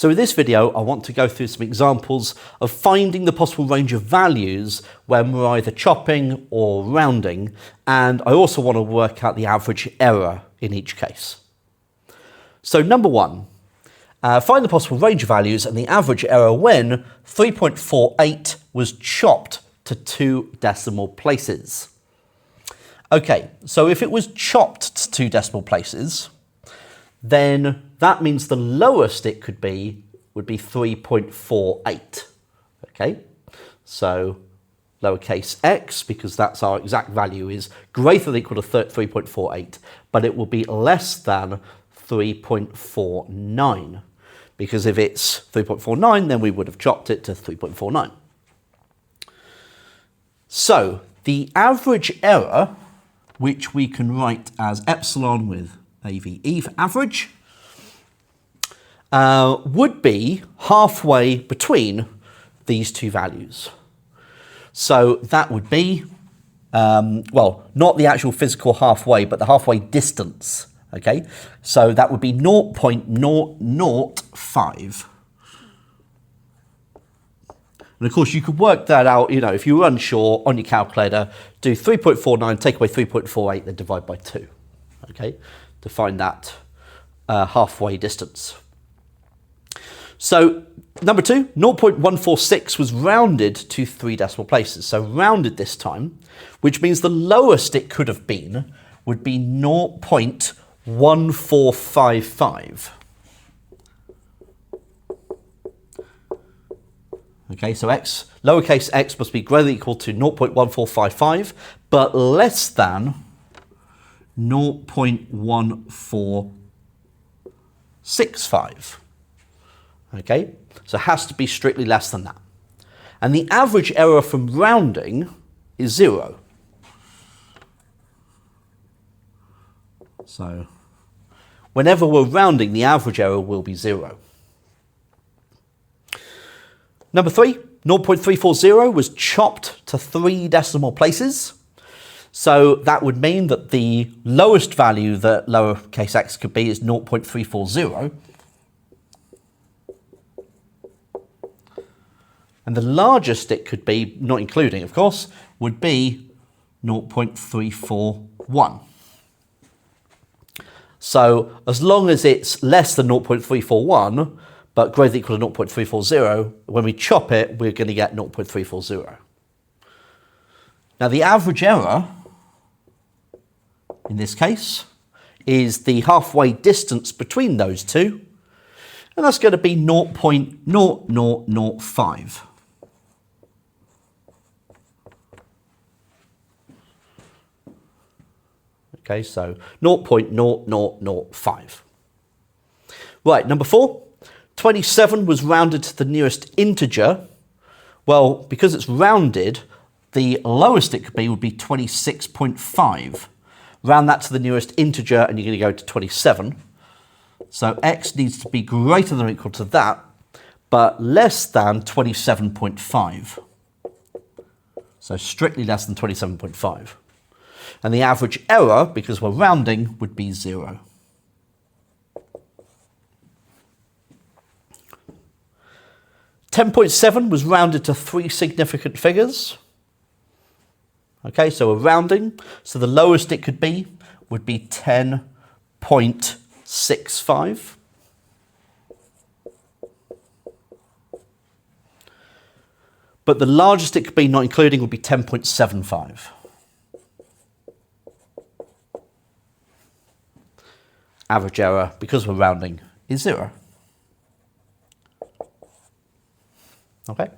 So in this video, I want to go through some examples of finding the possible range of values when we're either chopping or rounding, and I also want to work out the average error in each case. So number one, find the possible range of values and the average error when 3.48 was chopped to 2 decimal places. Okay, so if it was chopped to 2 decimal places, then that means the lowest it could be would be 3.48. Okay, so lowercase x, because that's our exact value, is greater than or equal to 3.48, but it will be less than 3.49, because if it's 3.49, then we would have chopped it to 3.49. So the average error, which we can write as epsilon with AVE for average, would be halfway between these two values. So that would be, well, not the actual physical halfway, but the halfway distance, okay? So that would be 0.005. And of course, you could work that out, you know, if you were unsure on your calculator, do 3.49, take away 3.48, then divide by 2, okay, to find that halfway distance. So number two, 0.146 was rounded to 3 decimal places. So rounded this time, which means the lowest it could have been would be 0.1455. Okay, so x, lowercase x must be greater than or equal to 0.1455, but less than 0.1465. Okay, so it has to be strictly less than that. And the average error from rounding is 0. So whenever we're rounding, the average error will be 0. Number three, 0.340 was chopped to 3 decimal places. So that would mean that the lowest value that lowercase x could be is 0.340. And the largest it could be, not including, of course, would be 0.341. So as long as it's less than 0.341, but greater than or equal to 0.340, when we chop it, we're going to get 0.340. Now the average error, in this case, is the halfway distance between those two, and that's going to be 0.0005. Okay, so 0.0005. Right, number four, 27 was rounded to the nearest integer. Well, because it's rounded, the lowest it could be would be 26.5. Round that to the nearest integer and you're going to go to 27. So x needs to be greater than or equal to that, but less than 27.5. So strictly less than 27.5. And the average error, because we're rounding, would be 0. $10.7 was rounded to 3 significant figures. Okay, so we're rounding. So the lowest it could be would be 10.65. But the largest it could be, not including, would be 10.75. Average error, because we're rounding, is 0. Okay.